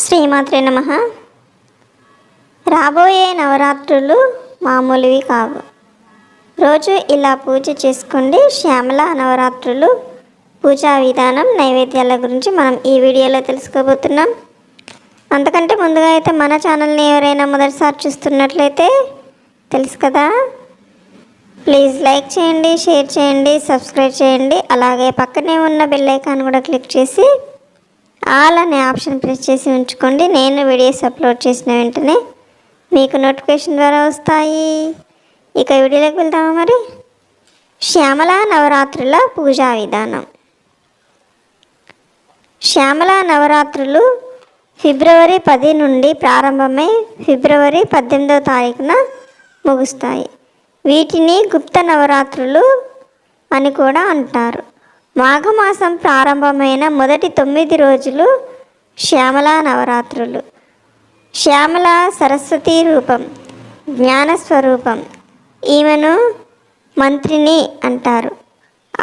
శ్రీమాత్రే నమః. రాబోయే నవరాత్రులు మామూలువి కావు. రోజు ఇలా పూజ చేసుకోండి. శ్యామల నవరాత్రులు పూజా విధానం, నైవేద్యాల గురించి మనం ఈ వీడియోలో తెలుసుకోబోతున్నాం. అంతకంటే ముందుగా అయితే మన ఛానల్ని ఎవరైనా మొదటిసారి చూస్తున్నట్లయితే తెలుసు కదా, ప్లీజ్ లైక్ చేయండి, షేర్ చేయండి, సబ్స్క్రైబ్ చేయండి. అలాగే పక్కనే ఉన్న బెల్ ఐకాన్ కూడా క్లిక్ చేసి ఆల్ అనే ఆప్షన్ ప్రెస్ చేసి ఉంచుకోండి. నేను వీడియోస్ అప్లోడ్ చేసిన వెంటనే మీకు నోటిఫికేషన్ ద్వారా వస్తాయి. ఇక వీడియోలోకి వెళ్తామా మరి. శ్యామల నవరాత్రుల పూజా విధానం. శ్యామల నవరాత్రులు ఫిబ్రవరి 10 నుండి ప్రారంభమై ఫిబ్రవరి 18వ తారీఖున ముగుస్తాయి. వీటిని గుప్త నవరాత్రులు అని కూడా అంటారు. మాఘమాసం ప్రారంభమైన మొదటి 9 రోజులు శ్యామల నవరాత్రులు. శ్యామల సరస్వతి రూపం, జ్ఞానస్వరూపం. ఈమెను మంత్రిని అంటారు.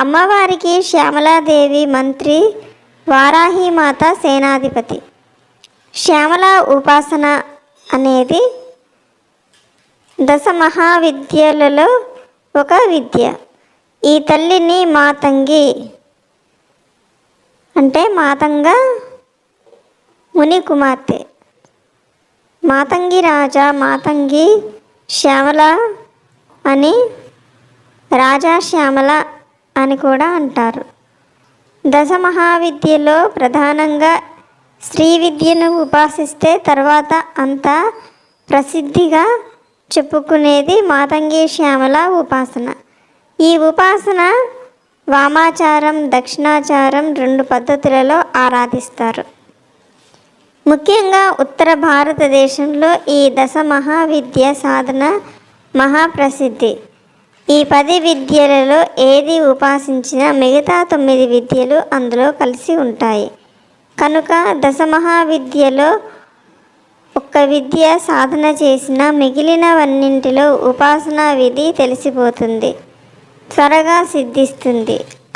అమ్మవారికి శ్యామలాదేవి మంత్రి, వారాహిమాత సేనాధిపతి. శ్యామల ఉపాసన అనేది దశ మహావిద్యలలో ఒక విద్య. ఈ తల్లిని మాతంగి అంటే మాతంగ ముని కుమార్తె, మాతంగి రాజా, మాతంగి శ్యామల అని, రాజా శ్యామల అని కూడా అంటారు. దశ మహావిద్యలో ప్రధానంగా శ్రీ విద్యను ఉపాసిస్తే తర్వాత అంత ప్రసిద్ధిగా చెప్పుకునేది మాతంగి శ్యామల ఉపాసన. ఈ ఉపాసన వామాచారం, దక్షిణాచారం 2 పద్ధతులలో ఆరాధిస్తారు. ముఖ్యంగా ఉత్తర భారతదేశంలో ఈ దశ మహావిద్య సాధన మహాప్రసిద్ధి. ఈ 10 విద్యలలో ఏది ఉపాసించినా మిగతా 9 విద్యలు అందులో కలిసి ఉంటాయి. కనుక దశ మహావిద్యలో ఒక్క విద్య సాధన చేసిన మిగిలినవన్నింటిలో ఉపాసనా విధి తెలిసిపోతుంది, త్వరగా సిద్ధిస్తుంది.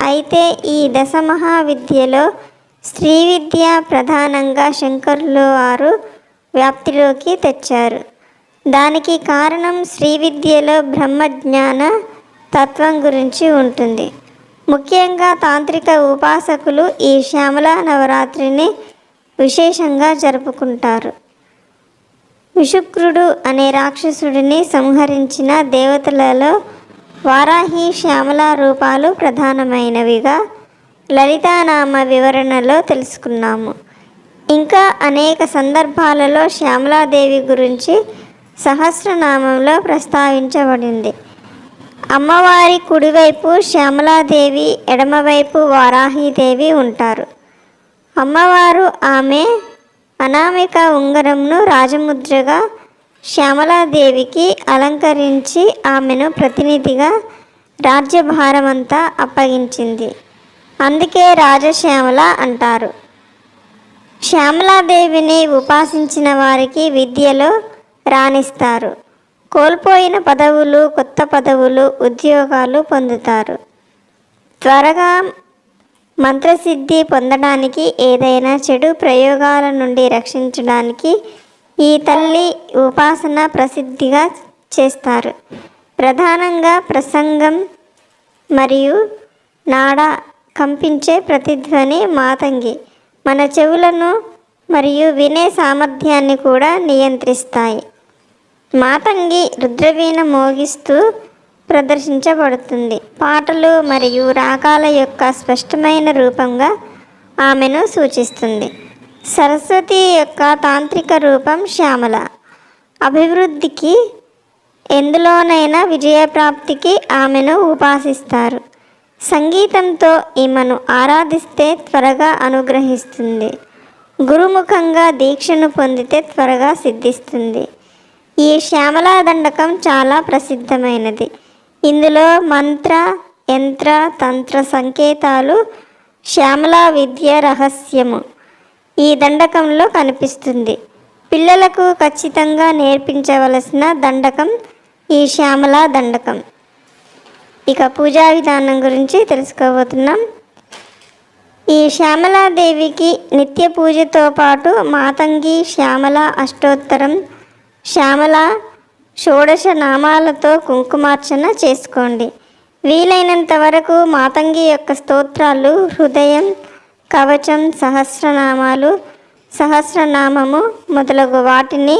అయితే ఈ దశ మహావిద్యలో స్త్రీ విద్య ప్రధానంగా శంకరులు వారు వ్యాప్తిలోకి తెచ్చారు. దానికి కారణం శ్రీ విద్యలో బ్రహ్మజ్ఞాన తత్వం గురించి ఉంటుంది. ముఖ్యంగా తాంత్రిక ఉపాసకులు ఈ శ్యామల నవరాత్రిని విశేషంగా జరుపుకుంటారు. విశుక్రుడు అనే రాక్షసుడిని సంహరించిన దేవతలలో వారాహి, శ్యామల రూపాలు ప్రధానమైనవిగా లలితానామ వివరణలో తెలుసుకున్నాము. ఇంకా అనేక సందర్భాలలో శ్యామలాదేవి గురించి సహస్రనామంలో ప్రస్తావించబడింది. అమ్మవారి కుడివైపు శ్యామలాదేవి, ఎడమవైపు వారాహిదేవి ఉంటారు. అమ్మవారు ఆమె అనామిక ఉంగరంను రాజముద్రగా శ్యామలాదేవికి అలంకరించి ఆమెను ప్రతినిధిగా రాజ్యభారమంతా అప్పగించింది. అందుకే రాజశ్యామల అంటారు. శ్యామలాదేవిని ఉపాసించిన వారికి విద్యలో రాణిస్తారు. కోల్పోయిన పదవులు, కొత్త పదవులు, ఉద్యోగాలు పొందుతారు. త్వరగా మంత్రసిద్ధి పొందడానికి, ఏదైనా చెడు ప్రయోగాల నుండి రక్షించడానికి ఈ తల్లి ఉపాసన ప్రసిద్ధిగా చేస్తారు. ప్రధానంగా ప్రసంగం మరియు నాడ కంపించే ప్రతిధ్వని మాతంగి మన చెవులను మరియు వినే సామర్థ్యాన్ని కూడా నియంత్రిస్తాయి. మాతంగి రుద్రవీణ మోగిస్తూ ప్రదర్శించబడుతుంది. పాటలు మరియు రాగాల యొక్క స్పష్టమైన రూపంగా ఆమెను సూచిస్తుంది. సరస్వతి యొక్క తాంత్రిక రూపం శ్యామల. అభివృద్ధికి, ఎందులోనైనా విజయప్రాప్తికి ఆమెను ఉపాసిస్తారు. సంగీతంతో ఈమెను ఆరాధిస్తే త్వరగా అనుగ్రహిస్తుంది. గురుముఖంగా దీక్షను పొందితే త్వరగా సిద్ధిస్తుంది. ఈ శ్యామలా దండకం చాలా ప్రసిద్ధమైనది. ఇందులో మంత్ర, యంత్ర, తంత్ర సంకేతాలు శ్యామలా విద్య రహస్యము ఈ దండకంలో కనిపిస్తుంది. పిల్లలకు ఖచ్చితంగా నేర్పించవలసిన దండకం ఈ శ్యామలా దండకం. ఇక పూజా విధానం గురించి తెలుసుకోబోతున్నాం. ఈ శ్యామలాదేవికి నిత్య పూజతో పాటు మాతంగి శ్యామల అష్టోత్తరం, శ్యామల షోడశ నామాలతో కుంకుమార్చన చేసుకోండి. వీలైనంత వరకు మాతంగి యొక్క స్తోత్రాలు హృదయం, కవచం, సహస్రనామాలు, సహస్రనామము మొదలగు వాటిని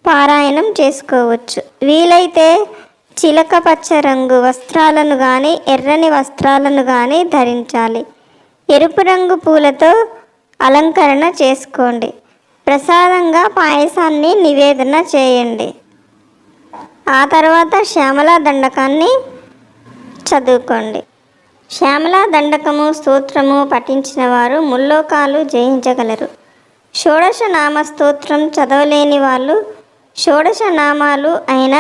పారాయణం చేసుకోవచ్చు. వీలైతే చిలక పచ్చ రంగు వస్త్రాలను కానీ ఎర్రని వస్త్రాలను కానీ ధరించాలి. ఎరుపు రంగు పూలతో అలంకరణ చేసుకోండి. ప్రసాదంగా పాయసాన్ని నివేదన చేయండి. ఆ తర్వాత శ్యామలా దండకాన్ని చదువుకోండి. శ్యామలా దండకము స్తోత్రము పఠించిన వారు ముల్లోకాలు జయించగలరు. షోడశ నామ స్తోత్రం చదవలేని వాళ్ళు షోడశ నామాలు అయిన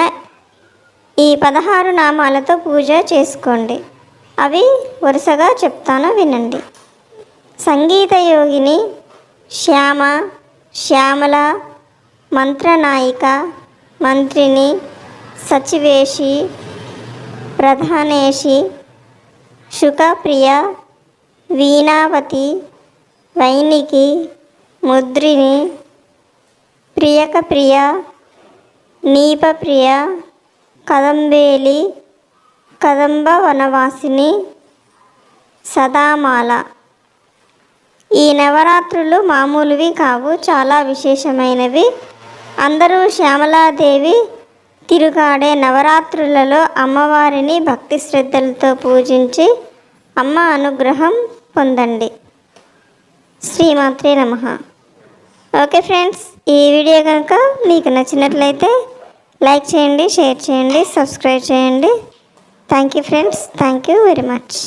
ఈ 16 నామాలతో పూజ చేసుకోండి. అవి వరుసగా చెప్తాను వినండి. సంగీత యోగిని, శ్యామ, శ్యామల, మంత్రనాయిక, మంత్రిని, సచివేషి, ప్రధానేషి, శుకప్రియ, వీణావతి, వైనికి, ముద్రిని, ప్రియకప్రియ, నీపప్రియ, కదంబేలి, కదంబ వనవాసిని, సదామాల. ఈ నవరాత్రులు మామూలువి కావు, చాలా విశేషమైనవి. అందరూ శ్యామలాదేవి తిరుగాడే నవరాత్రులలో అమ్మవారిని భక్తి శ్రద్ధలతో పూజించి అమ్మ అనుగ్రహం పొందండి. శ్రీమాత్రే నమః. ఓకే ఫ్రెండ్స్, ఈ వీడియో కనుక మీకు నచ్చినట్లయితే లైక్ చేయండి, షేర్ చేయండి, సబ్స్క్రైబ్ చేయండి. Thank you friends, thank you very much.